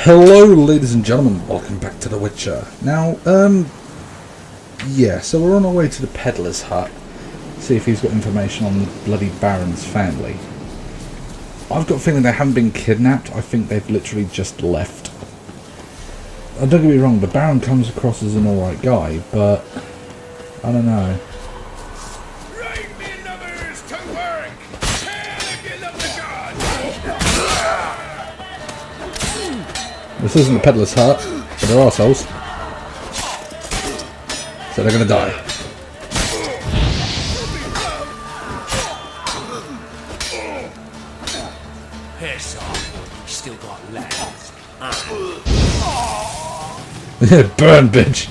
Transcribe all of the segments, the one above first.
Hello, ladies and gentlemen. Welcome back to The Witcher. Now, yeah, so we're on our way to the Peddler's hut. See if he's got information on the bloody Baron's family. I've got a feeling they haven't been kidnapped. I think they've literally just left. Don't get me wrong, the Baron comes across as an alright guy, but I don't know. This isn't the Peddler's hut, but they're arseholes. So they're gonna die. Piss off. Still got legs. Burn, bitch.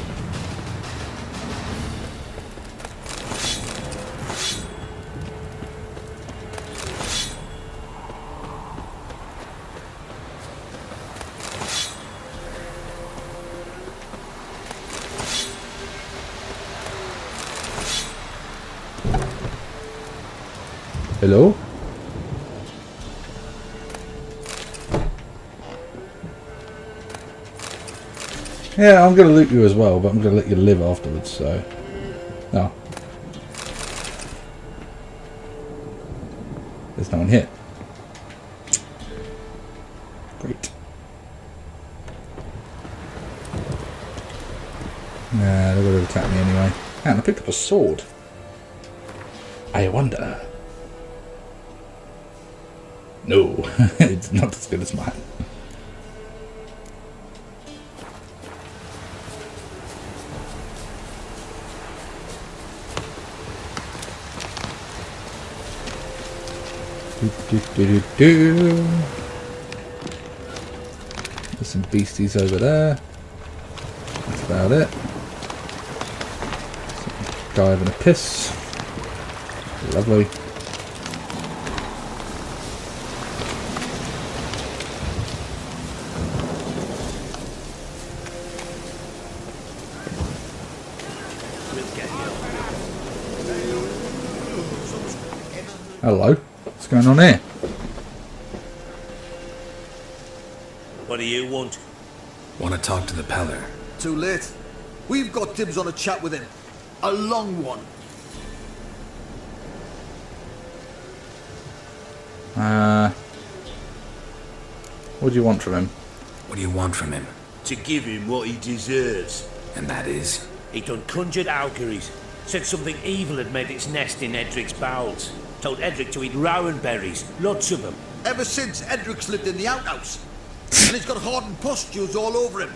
Hello? Yeah, I'm going to loot you as well, but I'm going to let you live afterwards, so... No. There's no one here. Great. Nah, they would have attacked me anyway. And I picked up a sword. I wonder... No, it's not as good as mine. There's some beasties over there. That's about it. Some guy having a piss. Lovely. Hello. What's going on here? What do you want? Want to talk to the Pellar. Too late. We've got dibs on a chat with him. A long one. What do you want from him? What do you want from him? To give him what he deserves. And that is? He done conjured auguries. Said something evil had made its nest in Edric's bowels. Told Edric to eat rowan berries. Lots of them. Ever since Edric's lived in the outhouse. And he's got hardened pustules all over him.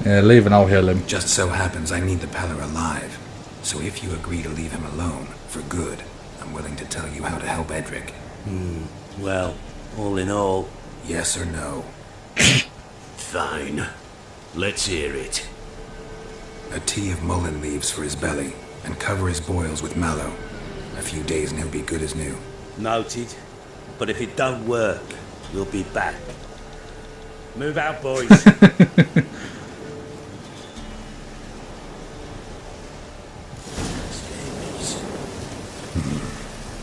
Yeah, leave and I'll heal him. Just so happens I need the Pellar alive. So if you agree to leave him alone, for good, I'm willing to tell you how to help Edric. Well, all in all... Yes or no? Fine. Let's hear it. A tea of mullein leaves for his belly, and cover his boils with mallow. A few days and he'll be good as new. Noted. But if it don't work, we'll be back. Move out, boys.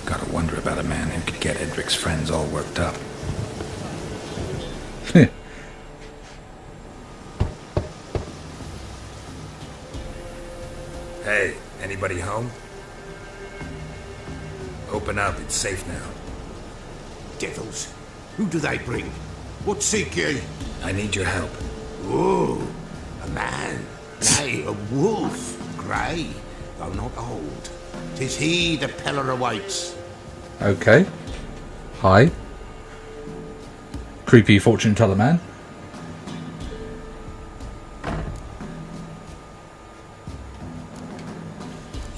Gotta wonder about a man who could get Edric's friends all worked up. Hey, anybody home? Open up, it's safe now. Devils, who do they bring? What seek ye? I need your help. Oh, a man, nay, a wolf, grey, though not old. 'Tis he the Pellar awaits. Okay. Hi. Creepy fortune teller man.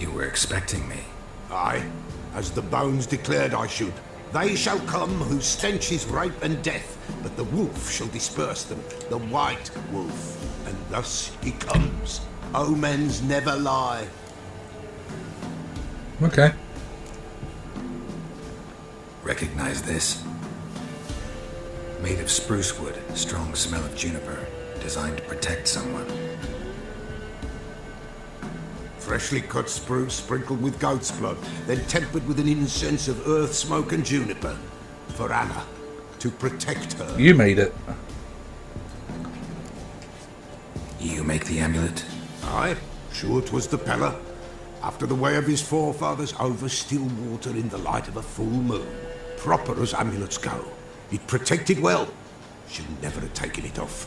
You were expecting me. Aye, as the bones declared I should. They shall come whose stench is rape and death, but the wolf shall disperse them, the white wolf. And thus he comes. Omens never lie. Okay. Recognize this? Made of spruce wood, strong smell of juniper, designed to protect someone. Freshly cut spruce sprinkled with goat's blood, then tempered with an incense of earth, smoke and juniper. For Anna, to protect her. You made it. You make the amulet? Aye, sure 'twas the Pellar. After the way of his forefathers, over still water in the light of a full moon. Proper as amulets go. It protected well. Should never have taken it off.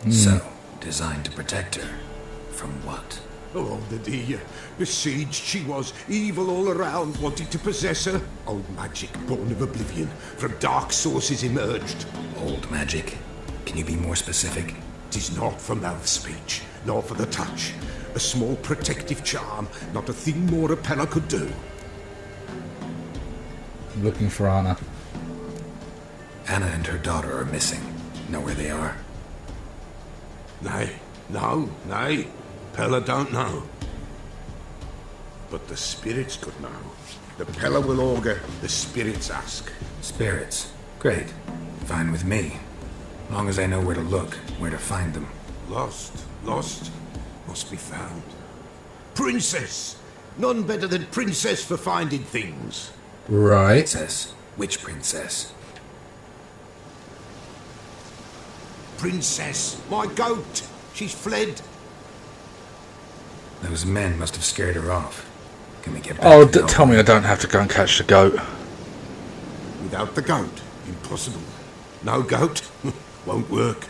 So, designed to protect her. From what? Oh, the dear. Besieged she was. Evil all around, wanted to possess her. Old magic, born of oblivion. From dark sources emerged. Old magic? Can you be more specific? 'Tis not for mouth speech, nor for the touch. A small protective charm, not a thing more a Pellar could do. I'm looking for Anna. Anna and her daughter are missing. Know where they are? Nay, nay. Pellar don't know. But the spirits could know. The Pellar will augur, the spirits ask. Spirits. Great. Fine with me. Long as I know where to look, where to find them. Lost, must be found. Princess! None better than princess for finding things. Right. Princess? Which princess? Princess, my goat! She's fled. Those men must have scared her off. Can we get back Oh, to the tell me I don't have to go and catch the goat. Without the goat, impossible. No goat, won't work.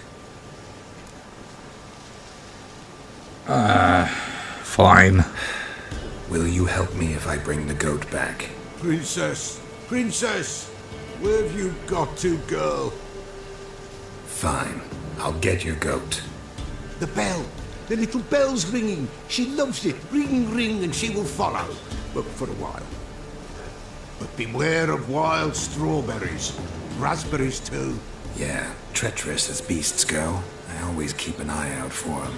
Fine. Will you help me if I bring the goat back? Princess, where have you got to, girl? Fine. I'll get your goat. The bell. The little bell's ringing. She loves it. Ring, ring, and she will follow. But for a while. But beware of wild strawberries. Raspberries, too. Yeah, treacherous as beasts go. I always keep an eye out for them.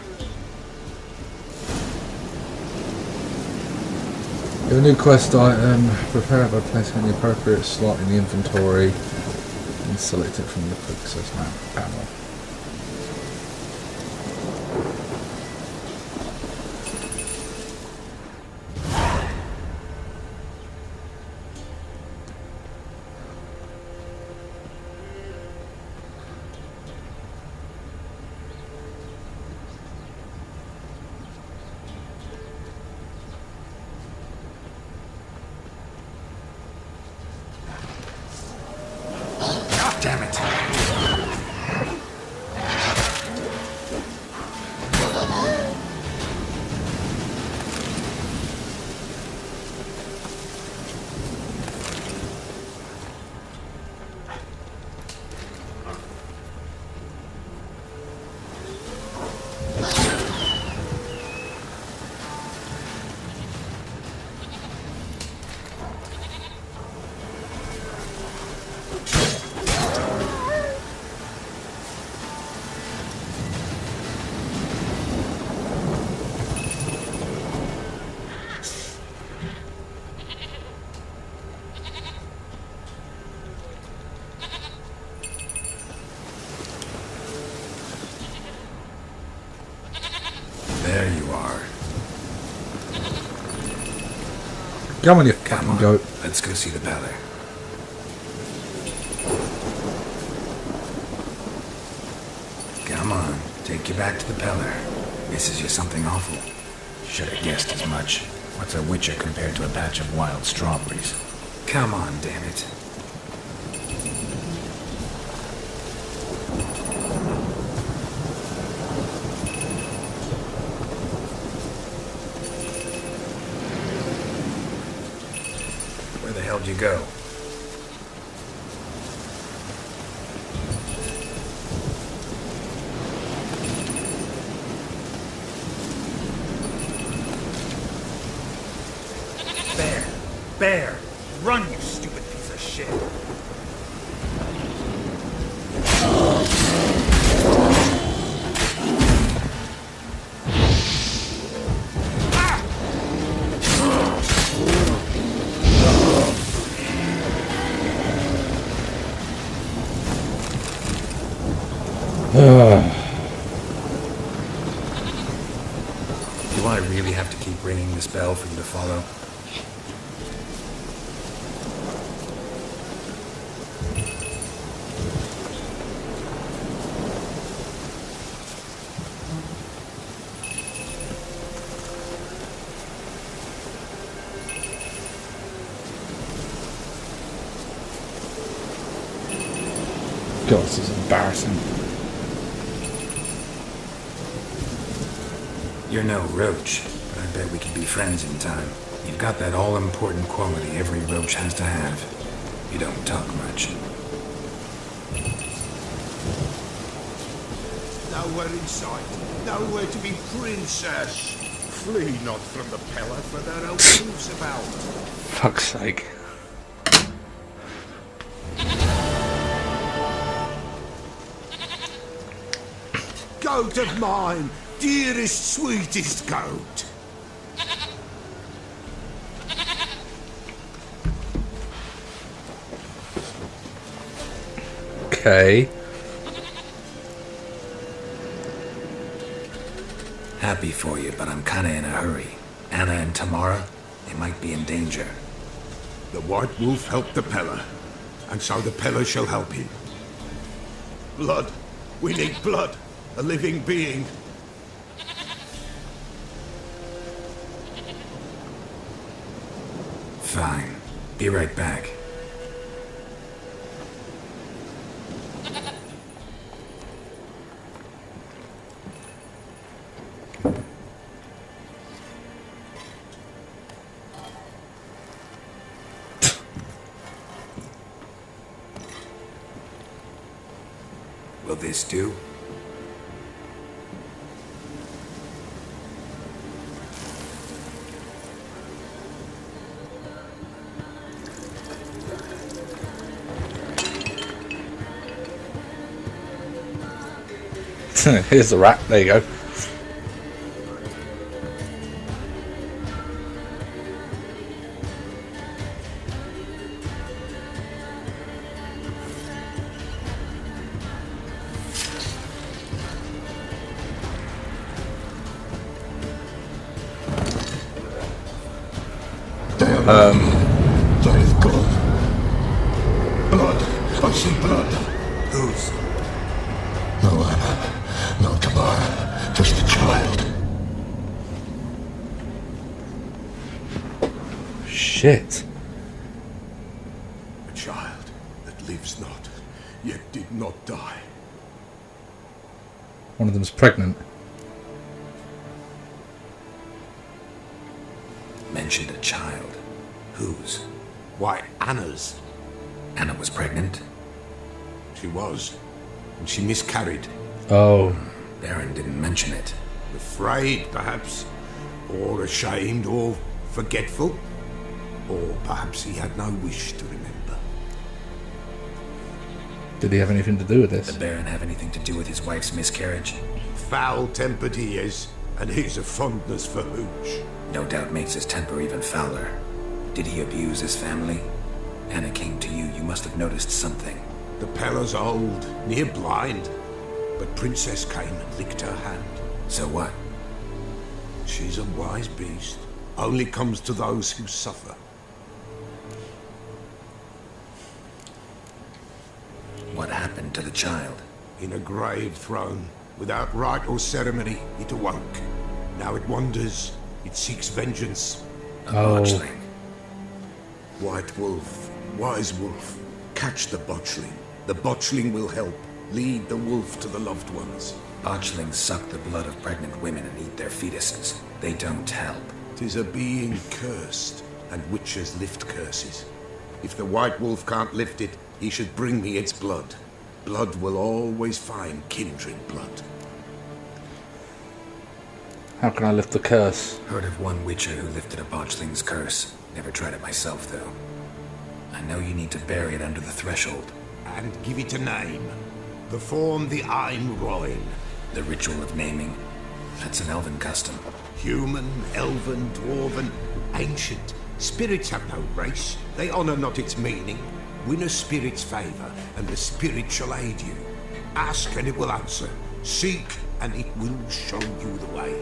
Get a new quest item. Prepare it by placing the appropriate slot in the inventory and select it from the quick access map panel. Damn it! There you are. Come on, you Come fucking on, goat. let's go see the Pellar. Come on, take you back to the Pellar. Misses you something awful. Should have guessed as much. What's a witcher compared to a patch of wild strawberries? Come on, damn it. Where the hell did you go? Bear! Run, you stupid piece of shit! Do I really have to keep ringing? ringing the spell for you to follow. God, this is embarrassing. You're no roach, but I bet we can be friends in time. You've got that all-important quality every roach has to have. You don't talk much. Nowhere in sight. Nowhere to be princess. Flee not from the Pellar, for there are wolves about. Fuck's sake. Goat of mine, dearest, sweetest goat. Okay. Happy for you, but I'm kinda in a hurry. Anna and Tamara, they might be in danger. The White Wolf helped the Pellar, and so the Pellar shall help him. Blood. We need blood. A living being. Fine. Be right back. Will this do? Here's the rat. There you go. There is blood. Blood. I see blood. Whose? No Anna. No Tamara. Just a child. Shit. A child that lives not, yet did not die. One of them's pregnant. Mentioned a child. Whose? Why, Anna's. Anna was pregnant? She was. And she miscarried. Oh. Baron didn't mention it. Afraid, perhaps. Or ashamed, or forgetful. Or perhaps he had no wish to remember. Did he have anything to do with Did this? the Baron have anything to do with his wife's miscarriage? Foul-tempered he is, and he's a fondness for hooch. No doubt makes his temper even fouler. Did he abuse his family? Anna came to you. You must have noticed something. The Pellar's old, near blind. But Princess came and licked her hand. So what? She's a wise beast. Only comes to those who suffer. What happened to the child? In a grave thrown, without rite or ceremony, it awoke. Now it wanders. It seeks vengeance. A botchling. White Wolf, Wise Wolf, catch the Botchling. The Botchling will help. Lead the wolf to the loved ones. Botchlings suck the blood of pregnant women and eat their fetuses. They don't help. 'Tis a being cursed, and witches lift curses. If the White Wolf can't lift it, he should bring me its blood. Blood will always find kindred blood. How can I lift the curse? Heard of one witcher who lifted a botchling's curse. Never tried it myself, though. I know you need to bury it under the threshold. And give it a name. Perform the Ein Roin. The ritual of naming. That's an elven custom. Human, elven, dwarven, ancient. Spirits have no race. They honor not its meaning. Win a spirit's favor, and the spirit shall aid you. Ask, and it will answer. Seek, and it will show you the way.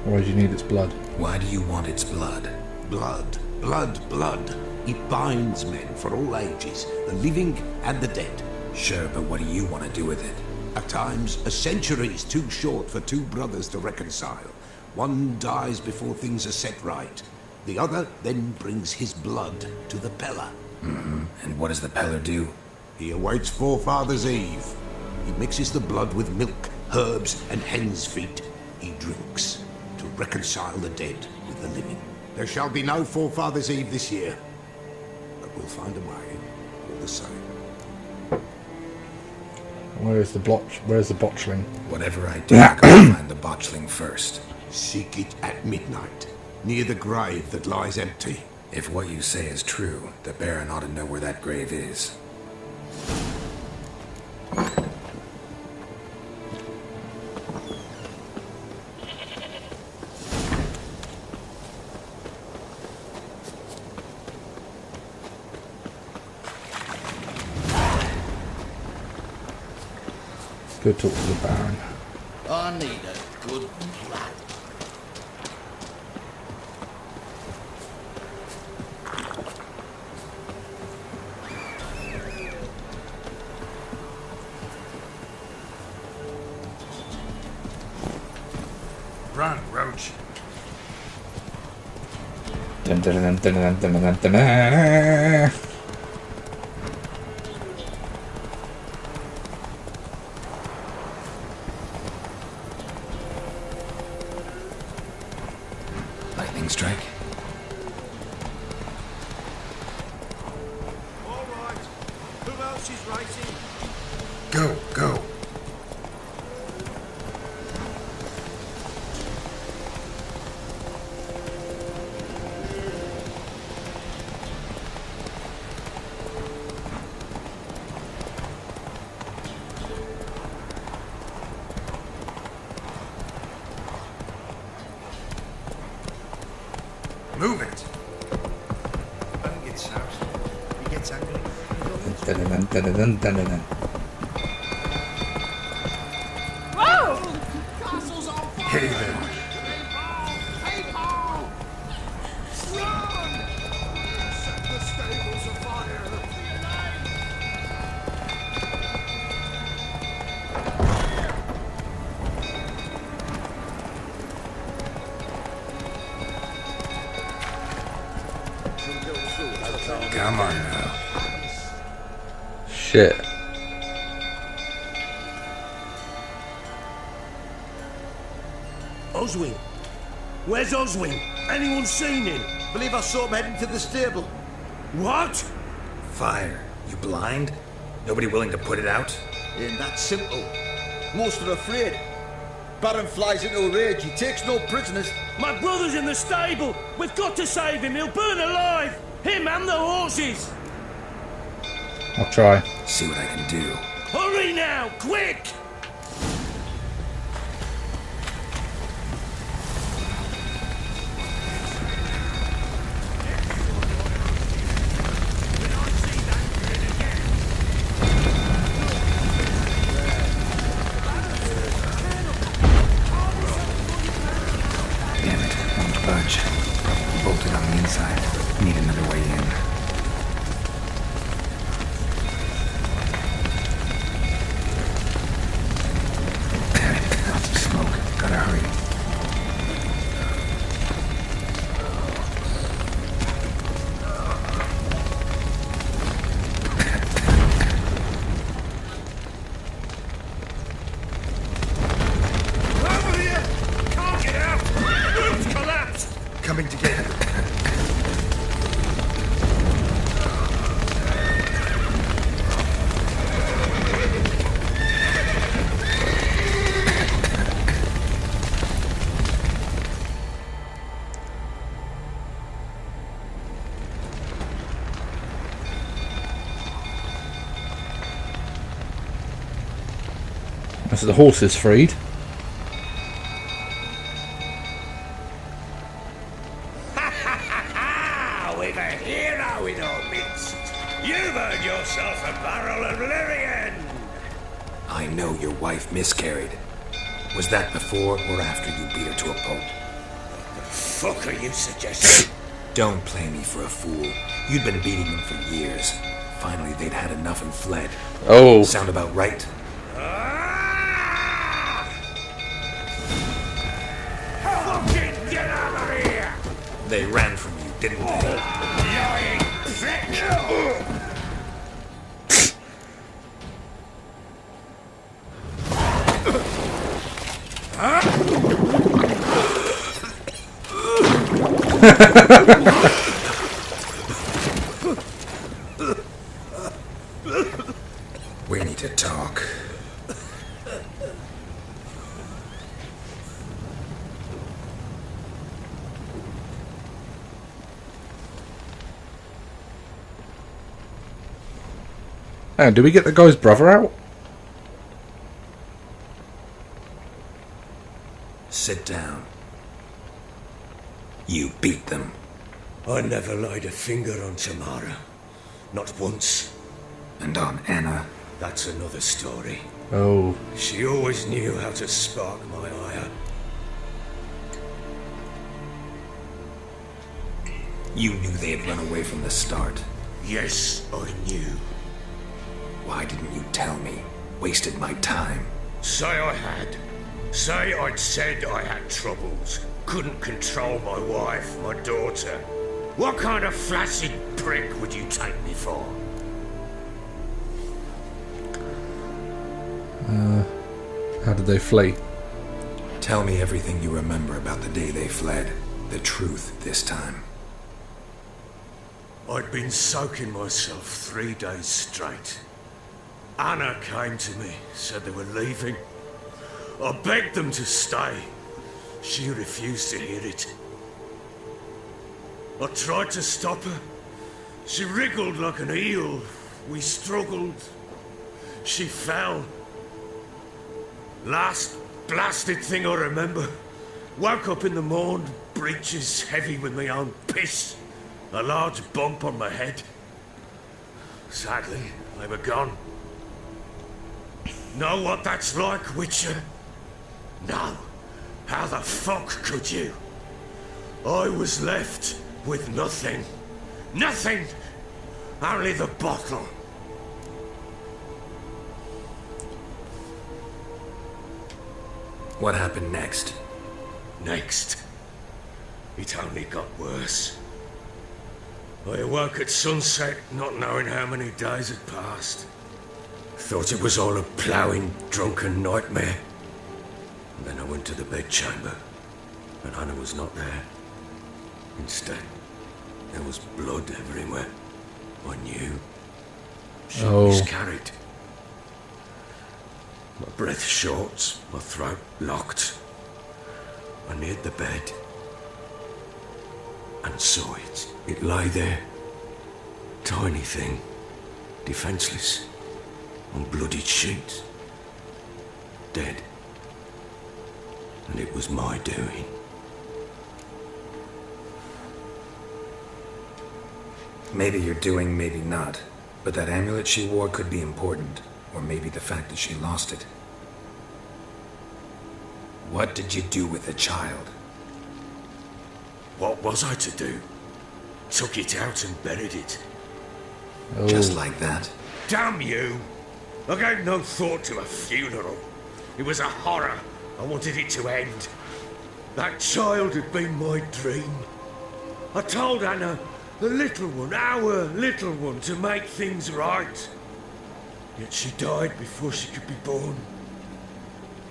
Why do you need its blood? Why do you want its blood? Blood, blood, blood. It binds men for all ages, the living and the dead. Sure, but what do you want to do with it? At times, a century is too short for two brothers to reconcile. One dies before things are set right. The other then brings his blood to the Pellar. And what does the Pellar do? He awaits Forefather's Eve. He mixes the blood with milk, herbs, and hen's feet. He drinks to reconcile the dead with the living. There shall be no Forefather's Eve this year, but we'll find a way all the same. Where's the botchling? Whatever I do, I gotta find the Botchling first. Seek it at midnight, near the grave that lies empty. If what you say is true, the Baron ought to know where that grave is. Go talk to the Baron. I need a good plan. Run, Roach. Dun, dun, dun, dun, dun, dun, dun, dun, dun. Lightning strike? All right. Who else is racing? Go, go. Move it. Doesn't get shout. He gets angry. Dun, dun, dun, dun, dun, dun, dun, dun. Hey there. Come on now. Shit. Oswin. Where's Oswin? Anyone seen him? Believe I saw him heading to the stable. What? Fire. You blind? Nobody willing to put it out? Ain't that simple. Most are afraid. Baron flies into a rage. He takes no prisoners. My brother's in the stable. We've got to save him. He'll burn alive. Him and the horses. I'll try. See what I can do. Hurry now, quick! Damn it, won't budge. Bolted on the inside. Need another way in. Damn it, lots of smoke. Gotta hurry. Over here! Can't get out! Roof's collapsed! Coming together. So the horse is freed. We've a hero in our midst. You've earned yourself a barrel of Lyrian. I know your wife miscarried. Was that before or after you beat her to a pulp? Fuck are you suggesting? Don't play me for a fool. You'd been beating them for years. Finally, they'd had enough and fled. Oh. Sound about right? Fucking get out of here! They ran from you, didn't they? Lying prick! We need to talk. Oh, did we get the guy's brother out? Sit down. You beat them. I never laid a finger on Tamara. Not once. And on Anna. That's another story. Oh. She always knew how to spark my ire. You knew they had run away from the start. Yes, I knew. Why didn't you tell me? Wasted my time. Say I had. Say I'd said I had troubles. Couldn't control my wife, my daughter. What kind of flaccid prick would you take me for? How did they flee? Tell me everything you remember about the day they fled. The truth this time. I'd been soaking myself 3 days straight. Anna came to me, said they were leaving. I begged them to stay. She refused to hear it. I tried to stop her. She wriggled like an eel. We struggled. She fell. Last blasted thing I remember. Woke up in the morn, breeches heavy with my own piss. A large bump on my head. Sadly, they were gone. Know what that's like, Witcher? No. How the fuck could you? I was left with nothing. Nothing! Only the bottle. What happened next? Next. It only got worse. I awoke at sunset, not knowing how many days had passed. Thought it was all a ploughing, drunken nightmare. And then I went to the bedchamber, and Anna was not there. Instead, there was blood everywhere. I knew. She miscarried. My breath short, my throat locked. I neared the bed and saw it. It lay there. Tiny thing. Defenseless. On bloodied sheets. Dead. And it was my doing. Maybe you're doing, maybe not. But that amulet she wore could be important. Or maybe the fact that she lost it. What did you do with the child? What was I to do? Took it out and buried it. Just like that? Damn you! I gave no thought to a funeral. It was a horror. I wanted it to end. That child had been my dream. I told Anna, the little one, our little one, to make things right. Yet she died before she could be born.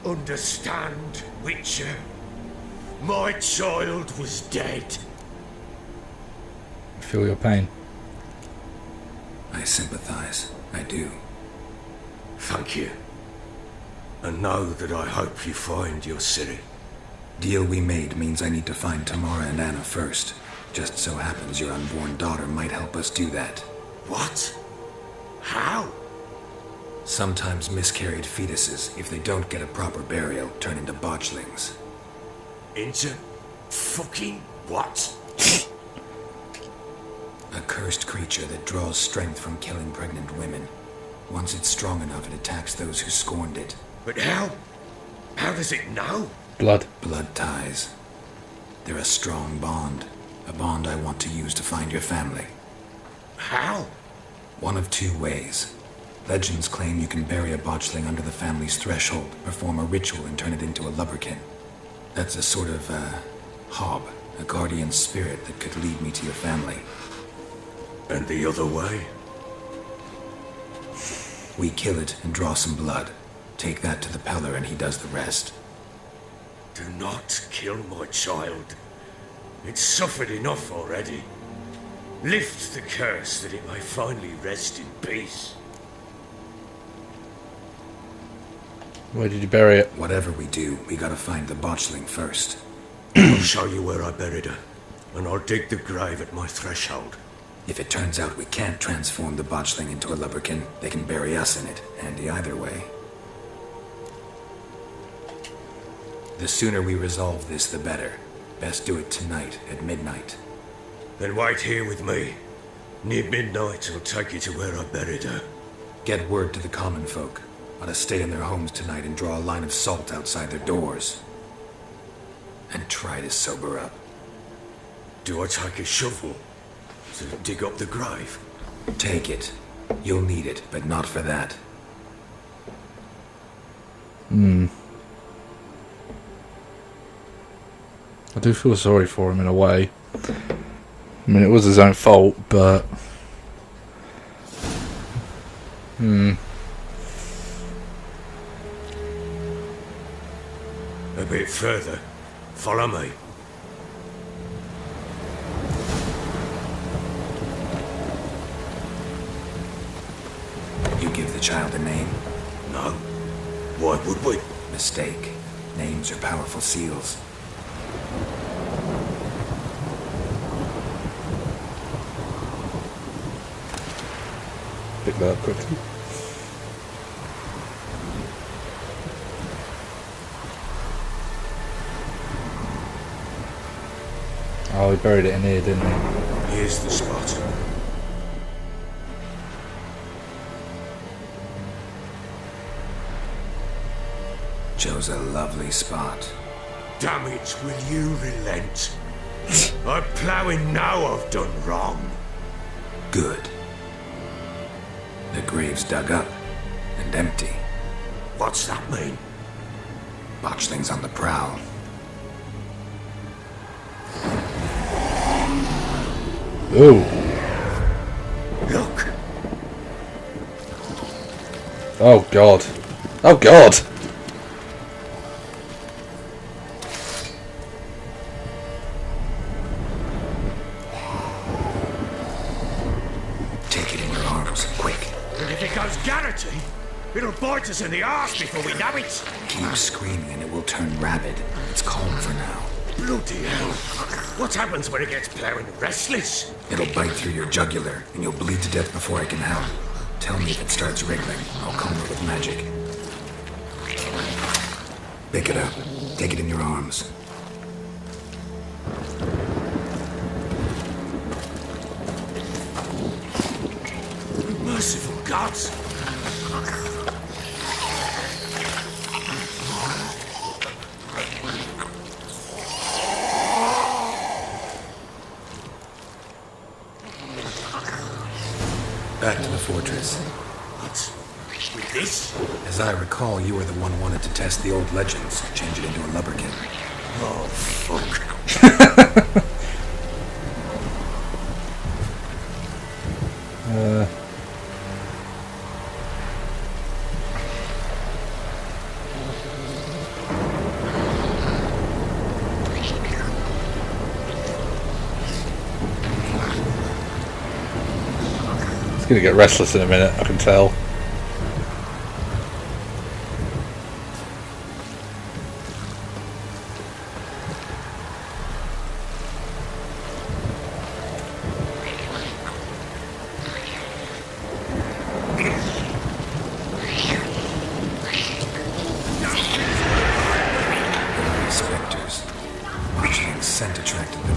Understand, Witcher? My child was dead. Feel your pain. I sympathize. I do. Thank you. And know that I hope you find your Ciri. Deal we made means I need to find Tamara and Anna first. Just so happens your unborn daughter might help us do that. What? How? Sometimes miscarried fetuses, if they don't get a proper burial, turn into botchlings. Into fucking what? A cursed creature that draws strength from killing pregnant women. Once it's strong enough, it attacks those who scorned it. But how? How does it know? Blood. Blood ties. They're a strong bond. A bond I want to use to find your family. How? One of two ways. Legends claim you can bury a botchling under the family's threshold, perform a ritual, and turn it into a lubberkin. That's a sort of, hob, a guardian spirit that could lead me to your family. And the other way? We kill it and draw some blood. Take that to the Pellar and he does the rest. Do not kill my child. It's suffered enough already. Lift the curse that it may finally rest in peace. Where did you bury it? Whatever we do, we gotta find the Botchling first. I'll show you where I buried her, and I'll dig the grave at my threshold. If it turns out we can't transform the Botchling into a lubberkin, they can bury us in it, handy either way. The sooner we resolve this, the better. Best do it tonight, at midnight. Then wait here with me. Near midnight, I'll take you to where I buried her. Get word to the common folk. Ought to stay in their homes tonight and draw a line of salt outside their doors. And try to sober up. Do I take a shovel to dig up the grave? Take it. You'll need it, but not for that. I do feel sorry for him in a way. I mean, it was his own fault, but... A bit further. Follow me. You give the child a name? No. Why would we? Mistake. Names are powerful seals. Pick that up quickly. Oh, he buried it in here, didn't he? Here's the spot. Chose a lovely spot. Damn it, will you relent? I'm ploughing now I've done wrong. Good. The grave's dug up and empty. What's that mean? Botchling's on the prowl. Ooh. Look! Oh, God. Oh, God! Take it in your arms, quick. And if it goes Garrity, it'll bite us in the arse before we know it. Keep screaming and it will turn rabid. It's calm for now. Bloody hell. What happens when it gets ploughing restless? It'll bite through your jugular and you'll bleed to death before I can help. Tell me if it starts wriggling. I'll calm it with magic. Pick it up. Take it in your arms. Merciful gods! Back to the fortress. What? With this? As I recall, you were the one who wanted to test the old legends, change it into a lubberkin. Oh, fuck. He's gonna get restless in a minute, I can tell. Spectres. Botchling's scent attracted them.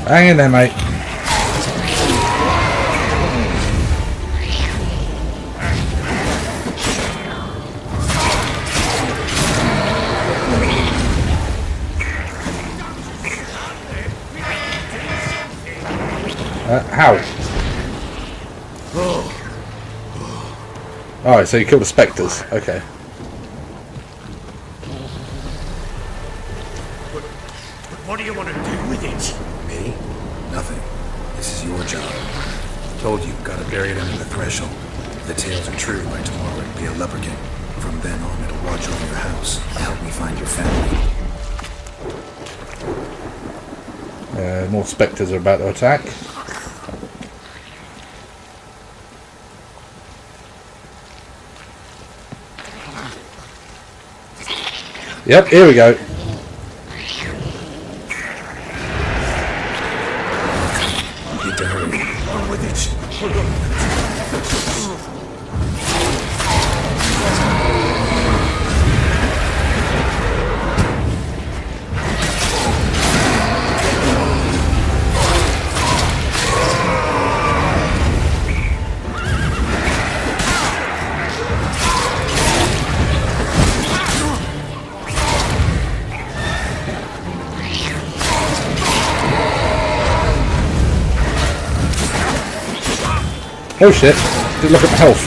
Hang in there, mate. How? Alright, so you killed the spectres. Okay. But what do you want to do with it? Me? Nothing. This is your job. Told you, gotta bury it under the threshold. If the tales are true, by tomorrow it'll be a lubberkin. From then on, it'll watch over your house and help me find your family. More spectres are about to attack. Yep, here we go. Need to hurry. On with it. Hold on. Oh shit, did look at my health.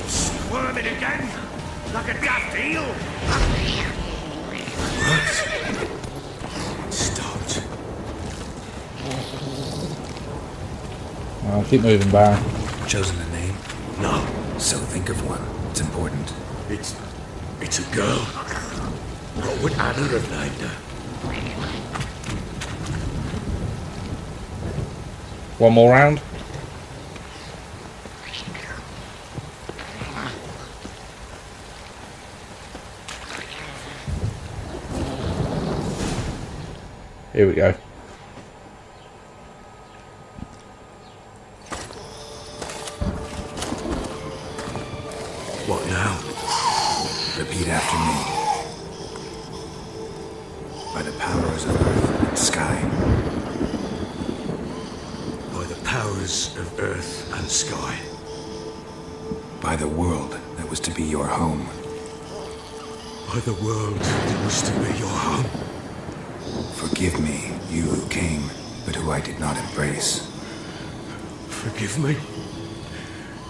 Squirming again? Like a daft eel? What? Stopped. I'll keep moving, Baron. Chosen a name? No, So think of one. It's important. it's a girl. What would Anna have named her? One more round. Here we go. What now? Repeat after me. By the powers of earth and sky. By the powers of earth and sky. By the world that was to be your home. By the world that was to be your home. Forgive me, you who came, but who I did not embrace. Forgive me.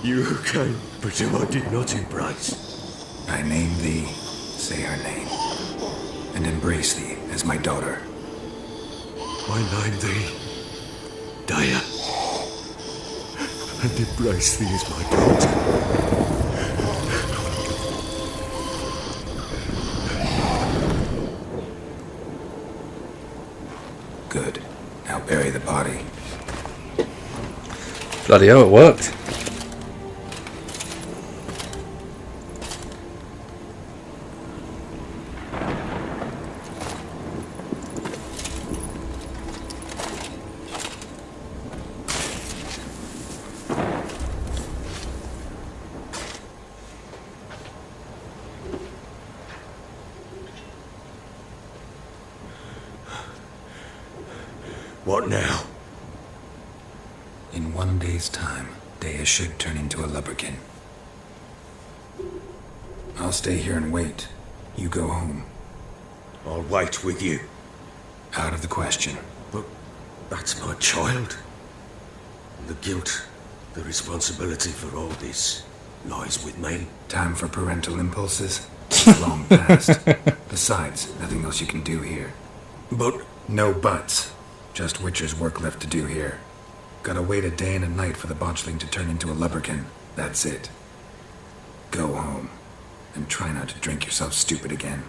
You who came, but whom I did not embrace. I name thee, say her name, and embrace thee as my daughter. I name thee Daya, and embrace thee as my daughter. Good. Now bury the body. Bloody hell, it worked. What now? In 1 day's time, Dea should turn into a lubberkin. I'll stay here and wait. You go home. I'll wait with you. Out of the question. But that's my child. And the guilt, the responsibility for all this lies with me. Time for parental impulses? Long past. Besides, nothing else you can do here. But No buts. Just Witcher's work left to do here. Gotta wait a day and a night for the Botchling to turn into a lubberkin. That's it. Go home. And try not to drink yourself stupid again.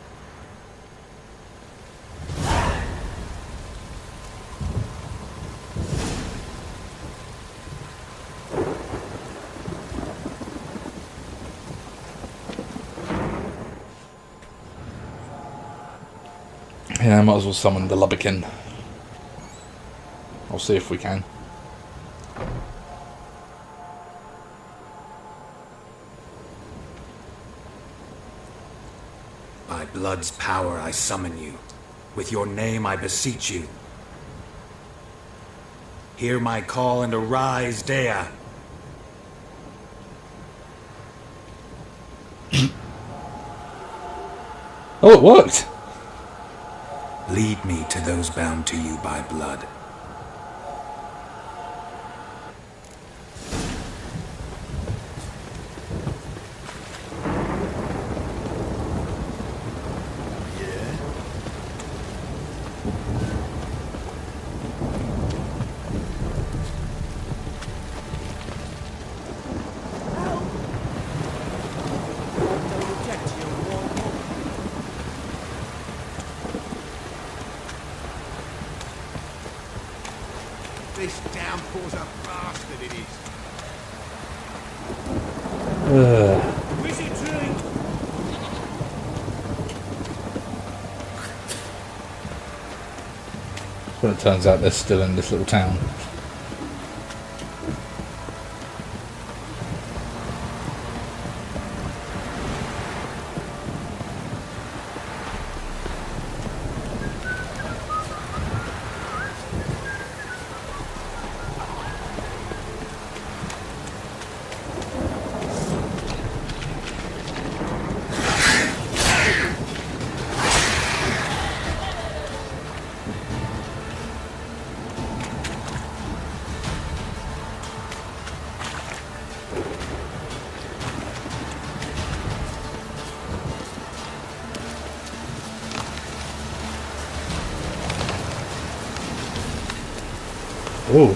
Yeah, I might as well summon the lubberkin. I'll see if we can. By blood's power I summon you. With your name I beseech you. Hear my call and arise, Dea. Oh, it worked! Lead me to those bound to you by blood. Poor's a bastard, it is. Where's it drink? Well, it turns out they're still in this little town. Oh.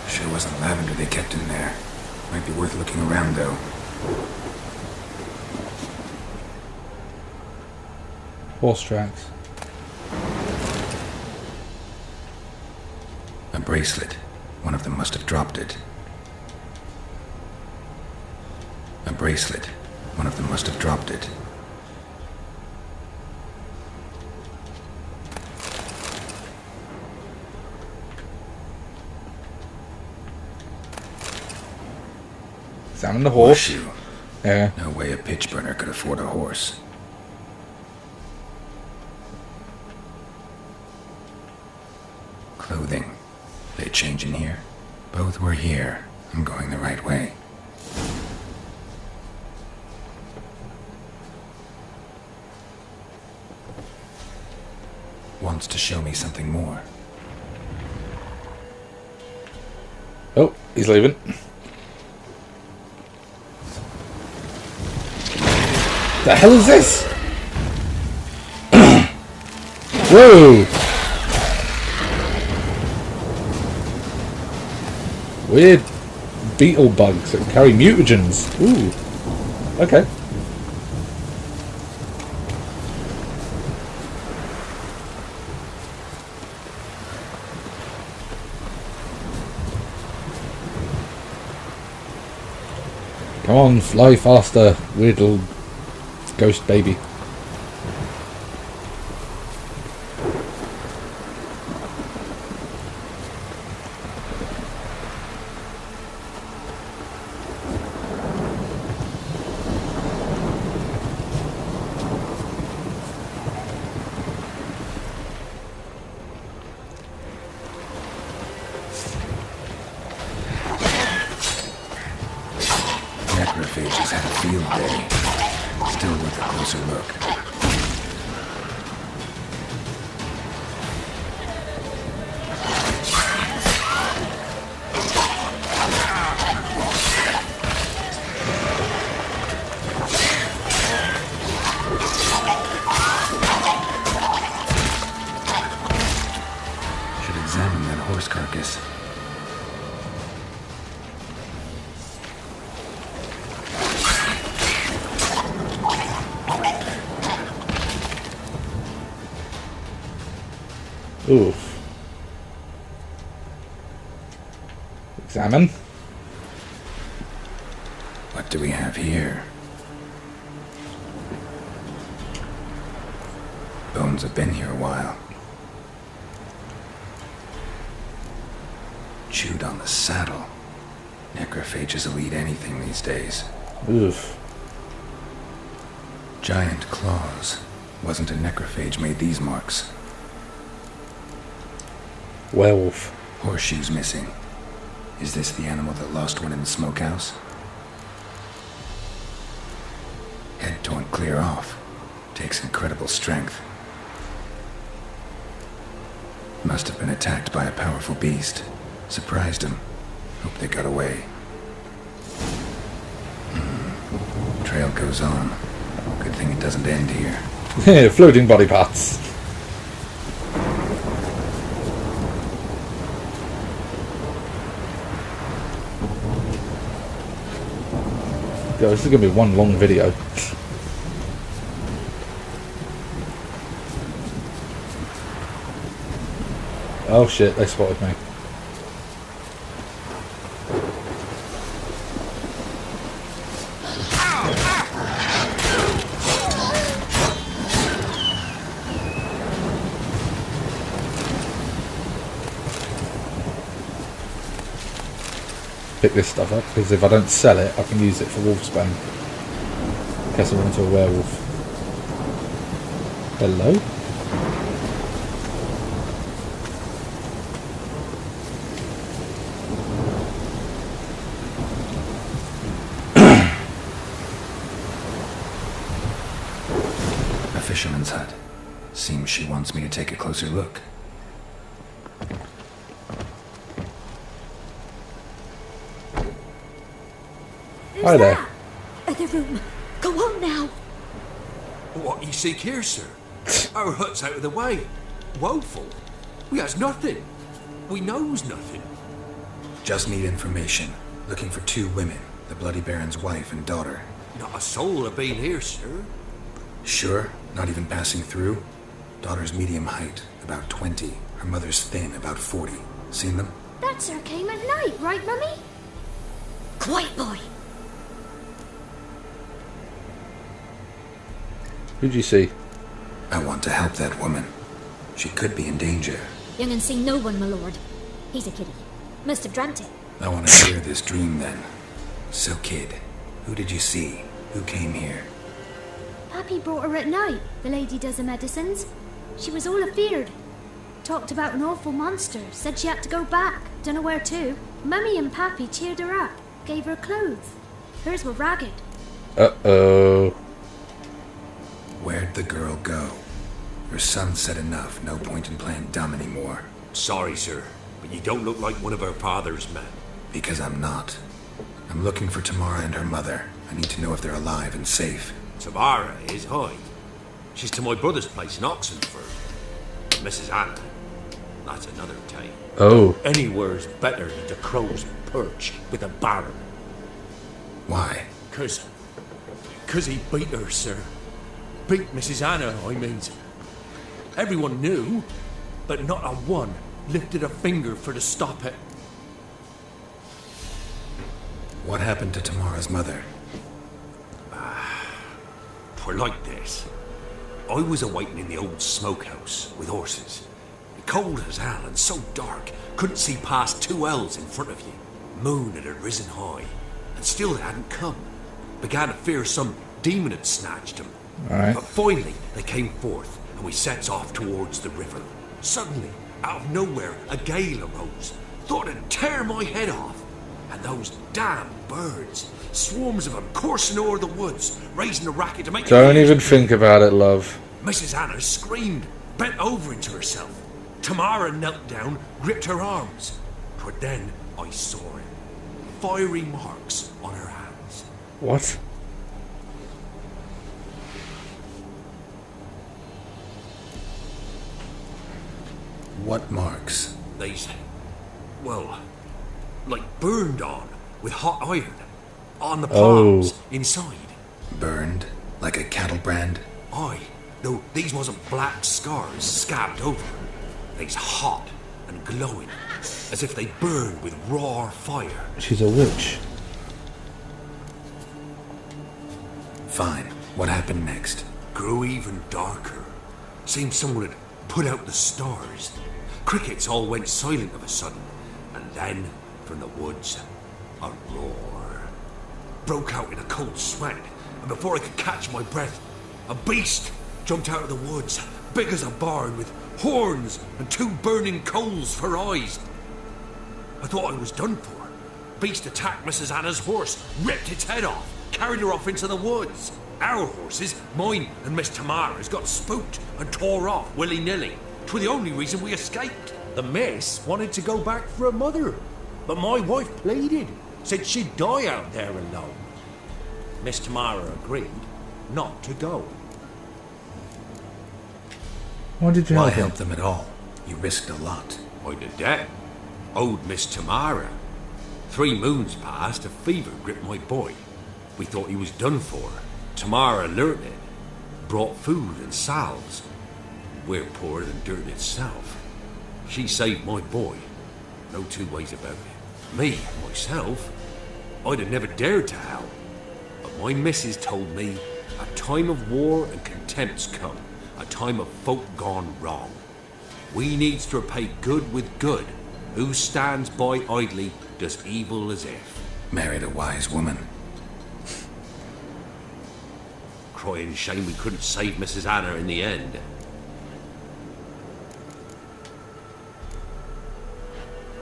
Sure wasn't lavender they kept in there. Might be worth looking around, though. Horse tracks. A bracelet. One of them must have dropped it. A bracelet. One of them must have dropped it. Examine the horse. Horseshoe. Yeah. No way a pitch burner could afford a horse. Clothing. They change in here? Both were here. I'm going the right way. Wants to show me something more. Oh, he's leaving. The hell is this? Whoa! Weird beetle bugs that carry mutagens. Ooh. Okay. Come on, fly faster, weird little ghost baby. Necrophages had a field day. Still worth a closer look. Should examine that horse carcass. Oof. Examine. What do we have here? Bones have been here a while. Chewed on the saddle. Necrophages will eat anything these days. Oof. Giant claws. Wasn't a necrophage made these marks. Werewolf. Horseshoes missing. Is this the animal that lost one in the smokehouse? Head torn clear off. Takes incredible strength. Must have been attacked by a powerful beast. Surprised him. Hope they got away. Trail goes on. Good thing it doesn't end here. Floating body parts. Yo, this is going to be one long video. Oh shit, they spotted me. Pick this stuff up, because if I don't sell it, I can use it for wolfsbane. In case I run into a werewolf. Hello? A fisherman's hut. Seems she wants me to take a closer look. Hi there. Other room. Go on now. What you seek here, sir? Our hut's out of the way. Woeful. We has nothing. We knows nothing. Just need information. Looking for 2 women. The Bloody Baron's wife and daughter. Not a soul have been here, sir. Sure? Not even passing through? Daughter's medium height, about 20. Her mother's thin, about 40. Seen them? That sir came at night, right, Mummy? Quiet, boy. Who'd you see? I want to help that woman. She could be in danger. Young and seen no one, my lord. He's a kiddie. Must have dreamt it. I want to hear this dream then. So, kid, who did you see? Who came here? Pappy brought her at night, the lady does the medicines. She was all afeared. Talked about an awful monster, said she had to go back, dunno where to. Mummy and Pappy cheered her up, gave her clothes. Hers were ragged. Uh-oh. Where'd the girl go? Her son said enough, no point in playing dumb anymore. Sorry, sir, but you don't look like one of our father's men. Because I'm not. I'm looking for Tamara and her mother. I need to know if they're alive and safe. Tamara is high. She's to my brother's place in Oxenford. Mrs. Anna, that's another tale. Oh. Anywhere's better than the crow's perch with a baron. Why? Cause he beat her, sir. Beat Mrs. Anna, I mean. Everyone knew, but not a one lifted a finger for to stop it. What happened to Tamara's mother? Twere like this. I was awaiting in the old smokehouse with horses. Cold as hell and so dark, couldn't see past 2 ells in front of you. Moon had risen high, and still it hadn't come. Began to fear some demon had snatched him. Alright. But finally, they came forth, and we sets off towards the river. Suddenly, out of nowhere, a gale arose. Thought it'd tear my head off. And those damn birds, swarms of them coursing o'er the woods, raising a racket to make... Don't even think about it, love. Mrs. Anna screamed, bent over into herself. Tamara knelt down, gripped her arms. But then I saw it. Fiery marks on her hands. What? What marks? They's, well, like burned on with hot iron. On the palms, inside. Burned? Like a cattle brand? Aye, though these wasn't black scars scabbed over. They's hot and glowing, as if they burned with raw fire. She's a witch. Fine. What happened next? Grew even darker. Seemed someone had put out the stars. Crickets all went silent of a sudden, and then, from the woods, a roar. Broke out in a cold sweat, and before I could catch my breath, a beast jumped out of the woods, big as a barn, with horns and 2 burning coals for eyes. I thought I was done for. Beast attacked Mrs. Anna's horse, ripped its head off, carried her off into the woods. Our horses, mine and Miss Tamara's, got spooked and tore off willy-nilly. 'Twere the only reason we escaped. The miss wanted to go back for her mother, but my wife pleaded, said she'd die out there alone. Miss Tamara agreed not to go. Why did you Why help help them at all? You risked a lot. I did that. Owed Miss Tamara. 3 moons passed, a fever gripped my boy. We thought he was done for. Tamara learnt it. Brought food and salves. We're poorer than dirt itself. She saved my boy. No two ways about it. Me, myself, I'd have never dared to help. But my missus told me a time of war and contempt's come. A time of folk gone wrong. We needs to repay good with good. Who stands by idly does evil as if. Married a wise woman. Crying shame we couldn't save Mrs. Anna in the end.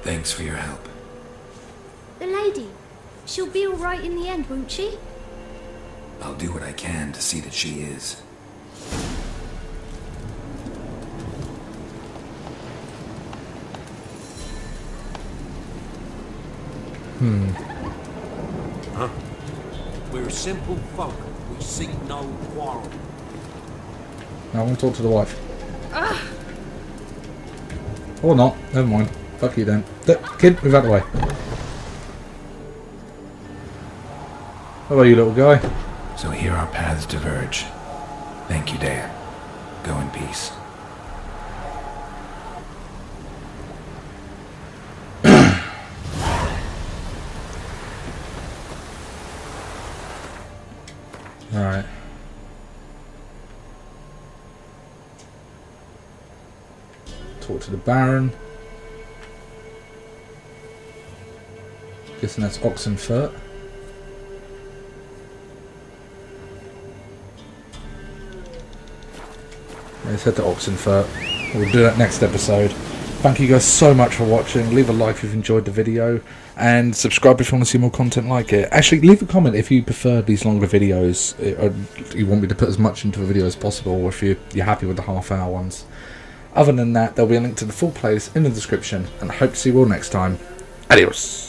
Thanks for your help. The lady. She'll be all right in the end, won't she? I'll do what I can to see that she is. Huh? We're simple folk. We seek no quarrel. Now I want to talk to the wife. Or not. Never mind. Fuck you then. Kid, move out of the way. How about you, little guy? So here our paths diverge. Thank you, Dad. Go in peace. Alright. Talk to the Baron. Guessing that's Oxenfurt. Let's head to Oxenfurt. We'll do that next episode. Thank you guys so much for watching. Leave a like if you've enjoyed the video. And subscribe if you want to see more content like it. Actually, leave a comment if you prefer these longer videos. Or you want me to put as much into a video as possible. Or if you're happy with the half-hour ones. Other than that, there'll be a link to the full playlist in the description. And I hope to see you all next time. Adios.